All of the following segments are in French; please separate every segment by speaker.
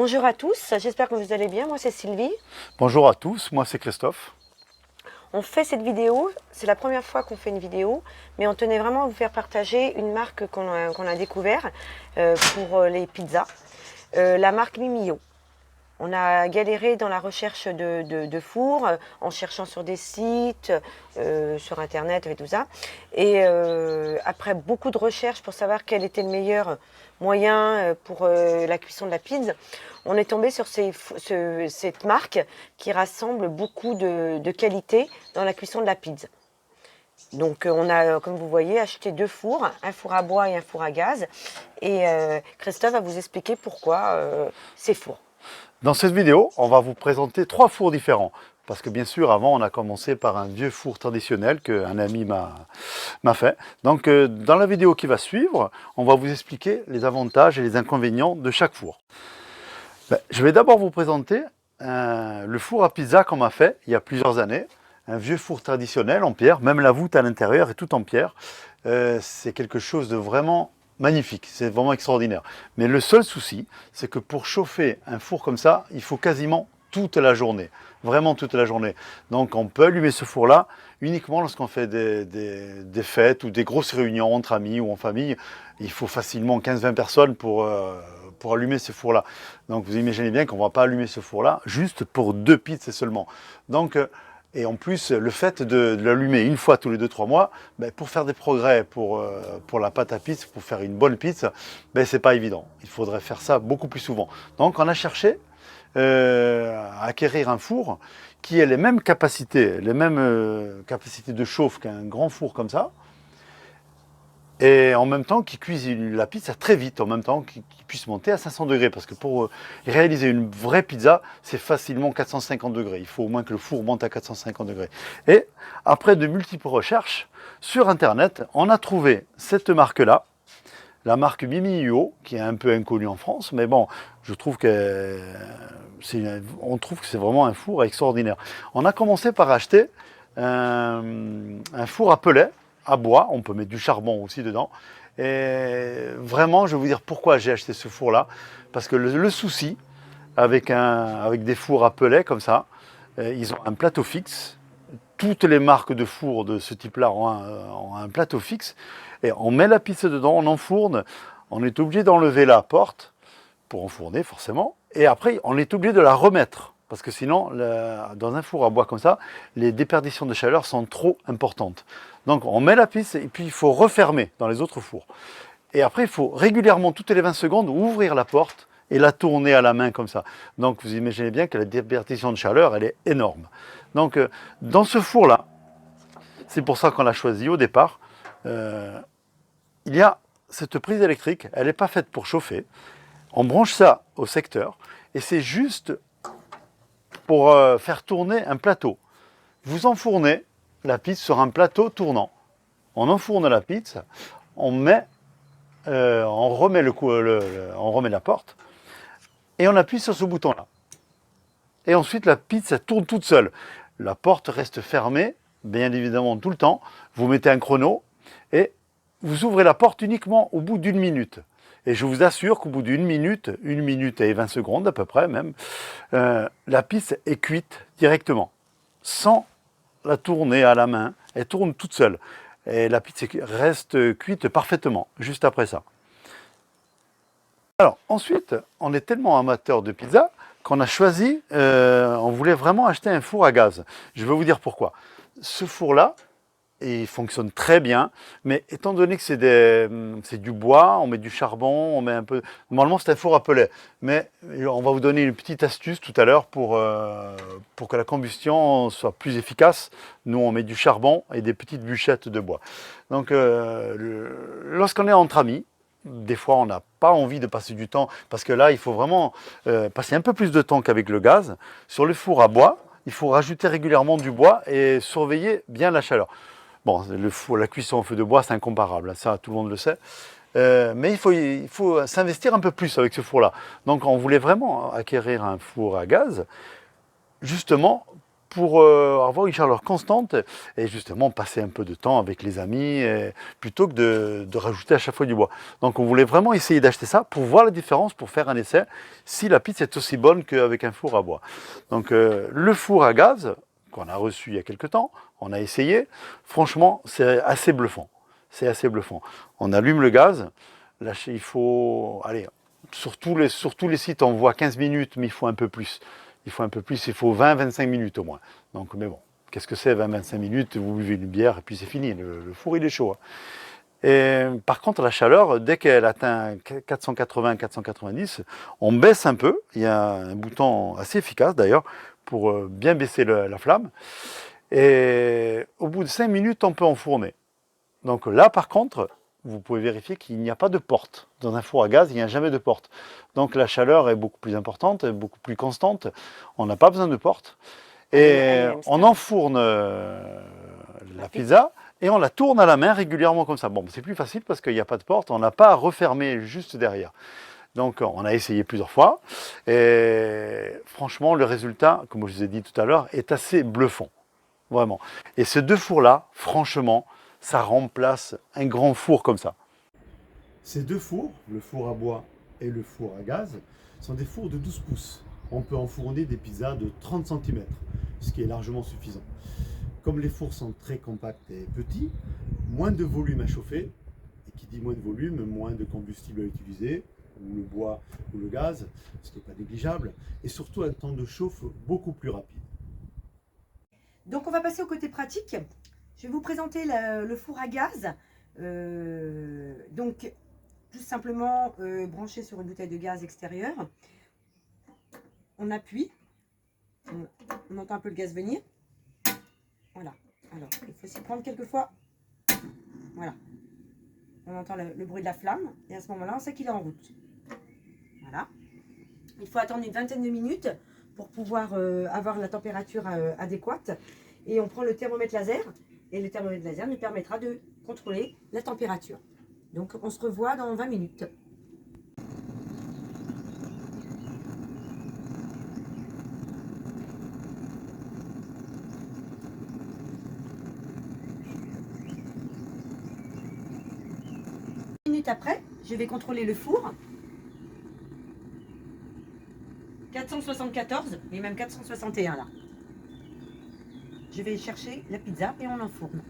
Speaker 1: Bonjour à tous, j'espère que vous allez bien. Moi c'est Sylvie.
Speaker 2: Bonjour à tous, moi c'est Christophe.
Speaker 1: On fait cette vidéo, c'est la première fois qu'on fait une vidéo, mais on tenait vraiment à vous faire partager une marque qu'on a découvert pour les pizzas, la marque Mimio. On a galéré dans la recherche de fours, en cherchant sur des sites, sur internet et tout ça. Et après beaucoup de recherches pour savoir quel était le meilleur moyen pour la cuisson de la pizza, on est tombé sur cette marque qui rassemble beaucoup de qualité dans la cuisson de la pizza. Donc on a, comme vous voyez, acheté 2 fours, un four à bois et un four à gaz. Et Christophe va vous expliquer pourquoi ces fours.
Speaker 2: Dans cette vidéo, on va vous présenter 3 fours différents. Parce que bien sûr, avant, on a commencé par un vieux four traditionnel qu'un ami m'a fait. Donc, dans la vidéo qui va suivre, on va vous expliquer les avantages et les inconvénients de chaque four. Je vais d'abord vous présenter le four à pizza qu'on m'a fait il y a plusieurs années. Un vieux four traditionnel en pierre, même la voûte à l'intérieur est toute en pierre. C'est quelque chose de vraiment magnifique, c'est vraiment extraordinaire. Mais le seul souci, c'est que pour chauffer un four comme ça, il faut quasiment toute la journée, vraiment toute la journée. Donc on peut allumer ce four-là uniquement lorsqu'on fait des fêtes ou des grosses réunions entre amis ou en famille. Il faut facilement 15-20 personnes pour allumer ce four-là. Donc vous imaginez bien qu'on ne va pas allumer ce four-là juste pour 2 pizzas seulement. Donc, et en plus, le fait de l'allumer une fois tous les 2-3 mois, pour faire des progrès pour la pâte à pizza, pour faire une bonne pizza, c'est pas évident. Il faudrait faire ça beaucoup plus souvent. Donc on a cherché à acquérir un four qui ait les mêmes capacités de chauffe qu'un grand four comme ça, et en même temps qui cuisine la pizza très vite, en même temps qui puisse monter à 500 degrés. Parce que pour réaliser une vraie pizza, c'est facilement 450 degrés. Il faut au moins que le four monte à 450 degrés. Et après de multiples recherches sur Internet, on a trouvé cette marque-là, la marque Mimio, qui est un peu inconnue en France, mais bon, je trouve on trouve que c'est vraiment un four extraordinaire. On a commencé par acheter un four à pellets, à bois, on peut mettre du charbon aussi dedans. Et vraiment, je vais vous dire pourquoi j'ai acheté ce four-là. Parce que le souci avec des fours à pellets comme ça, ils ont un plateau fixe. Toutes les marques de fours de ce type-là ont un plateau fixe. Et on met la pizza dedans, on enfourne. On est obligé d'enlever la porte pour enfourner forcément. Et après, on est obligé de la remettre. Parce que sinon, dans un four à bois comme ça, les déperditions de chaleur sont trop importantes. Donc on met la pizza et puis il faut refermer dans les autres fours. Et après, il faut régulièrement, toutes les 20 secondes, ouvrir la porte et la tourner à la main comme ça. Donc vous imaginez bien que la déperdition de chaleur, elle est énorme. Donc dans ce four-là, c'est pour ça qu'on l'a choisi au départ, il y a cette prise électrique, elle n'est pas faite pour chauffer. On branche ça au secteur et c'est juste pour faire tourner un plateau. Vous enfournez la pizza sur un plateau tournant. On enfourne la pizza, on remet la porte et on appuie sur ce bouton-là. Et ensuite la pizza tourne toute seule. La porte reste fermée, bien évidemment tout le temps. Vous mettez un chrono et vous ouvrez la porte uniquement au bout d'1 minute. Et je vous assure qu'au bout d'1 minute, 1 minute et 20 secondes à peu près même, la pizza est cuite directement, sans la tourner à la main. Elle tourne toute seule. Et la pizza reste cuite parfaitement, juste après ça. Alors ensuite, on est tellement amateur de pizza qu'on a choisi, on voulait vraiment acheter un four à gaz. Je vais vous dire pourquoi. Ce four-là, il fonctionne très bien, mais étant donné que c'est du bois, on met du charbon, on met un peu... Normalement, c'est un four à pellets, mais on va vous donner une petite astuce tout à l'heure pour que la combustion soit plus efficace. Nous, on met du charbon et des petites bûchettes de bois. Donc, lorsqu'on est entre amis, des fois, on n'a pas envie de passer du temps, parce que là, il faut vraiment passer un peu plus de temps qu'avec le gaz. Sur le four à bois, il faut rajouter régulièrement du bois et surveiller bien la chaleur. Bon, la cuisson au feu de bois, c'est incomparable, ça tout le monde le sait. Mais il faut s'investir un peu plus avec ce four-là. Donc on voulait vraiment acquérir un four à gaz, justement pour avoir une chaleur constante et justement passer un peu de temps avec les amis plutôt que de rajouter à chaque fois du bois. Donc on voulait vraiment essayer d'acheter ça pour voir la différence, pour faire un essai, si la pizza est aussi bonne qu'avec un four à bois. Donc le four à gaz qu'on a reçu il y a quelques temps, on a essayé, franchement c'est assez bluffant. C'est assez bluffant. On allume le gaz, là il faut, allez, sur tous les sites on voit 15 minutes mais il faut un peu plus. Il faut un peu plus, il faut 20-25 minutes au moins. Donc, mais bon, qu'est-ce que c'est 20-25 minutes? Vous buvez une bière et puis c'est fini, le four il est chaud. Hein. Et par contre, la chaleur, dès qu'elle atteint 480-490, on baisse un peu. Il y a un bouton assez efficace d'ailleurs pour bien baisser la flamme. Et au bout de 5 minutes, on peut enfourner. Donc là, par contre, vous pouvez vérifier qu'il n'y a pas de porte. Dans un four à gaz, il n'y a jamais de porte. Donc la chaleur est beaucoup plus importante, beaucoup plus constante. On n'a pas besoin de porte. Et on enfourne la pizza et on la tourne à la main régulièrement comme ça. Bon, c'est plus facile parce qu'il n'y a pas de porte, on n'a pas à refermer juste derrière. Donc on a essayé plusieurs fois et franchement le résultat, comme je vous ai dit tout à l'heure, est assez bluffant. Vraiment. Et ces deux fours-là, franchement, ça remplace un grand four comme ça. Ces deux fours, le four à bois et le four à gaz, sont des fours de 12 pouces. On peut enfourner des pizzas de 30 cm, ce qui est largement suffisant. Comme les fours sont très compacts et petits, moins de volume à chauffer, et qui dit moins de volume, moins de combustible à utiliser, ou le bois ou le gaz, ce qui n'est pas négligeable, et surtout un temps de chauffe beaucoup plus rapide.
Speaker 1: Donc on va passer au côté pratique. Je vais vous présenter le four à gaz. Donc tout simplement branché sur une bouteille de gaz extérieure. On appuie. On entend un peu le gaz venir. Voilà. Alors il faut s'y prendre quelques fois. Voilà. On entend le bruit de la flamme. Et à ce moment-là, on sait qu'il est en route. Voilà. Il faut attendre une vingtaine de minutes pour pouvoir avoir la température adéquate. Et on prend le thermomètre laser. Et le thermomètre laser nous permettra de contrôler la température. Donc on se revoit dans 20 minutes. Minutes après, je vais contrôler le four. 474 et même 461 là. Je vais chercher la pizza et on l'enfourne.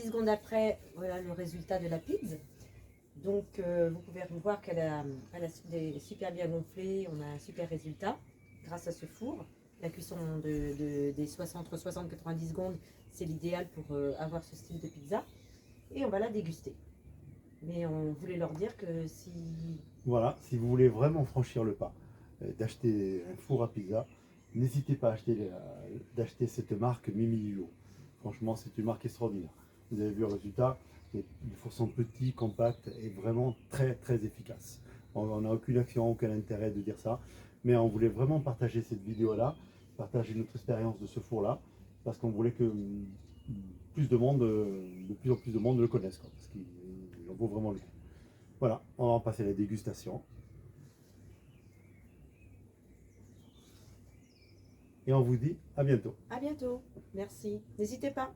Speaker 1: Secondes après, voilà le résultat de la pizza. Donc vous pouvez voir qu'elle a super bien gonflé, on a un super résultat grâce à ce four. La cuisson des entre 60 et 90 secondes, c'est l'idéal pour avoir ce style de pizza. Et on va la déguster. Mais on voulait leur dire que si...
Speaker 2: Voilà, si vous voulez vraiment franchir le pas d'acheter un four à pizza, n'hésitez pas à d'acheter cette marque Mimilio. Franchement, c'est une marque extraordinaire. Vous avez vu le résultat, les fours sont petits, compacts et vraiment très très efficaces. On n'a aucune action, aucun intérêt de dire ça, mais on voulait vraiment partager cette vidéo-là partager notre expérience de ce four-là, parce qu'on voulait que plus de monde, de plus en plus de monde le connaisse, quoi, parce qu'il en vaut vraiment le coup. Voilà, on va passer à la dégustation. Et on vous dit à bientôt.
Speaker 3: À bientôt. Merci. N'hésitez pas.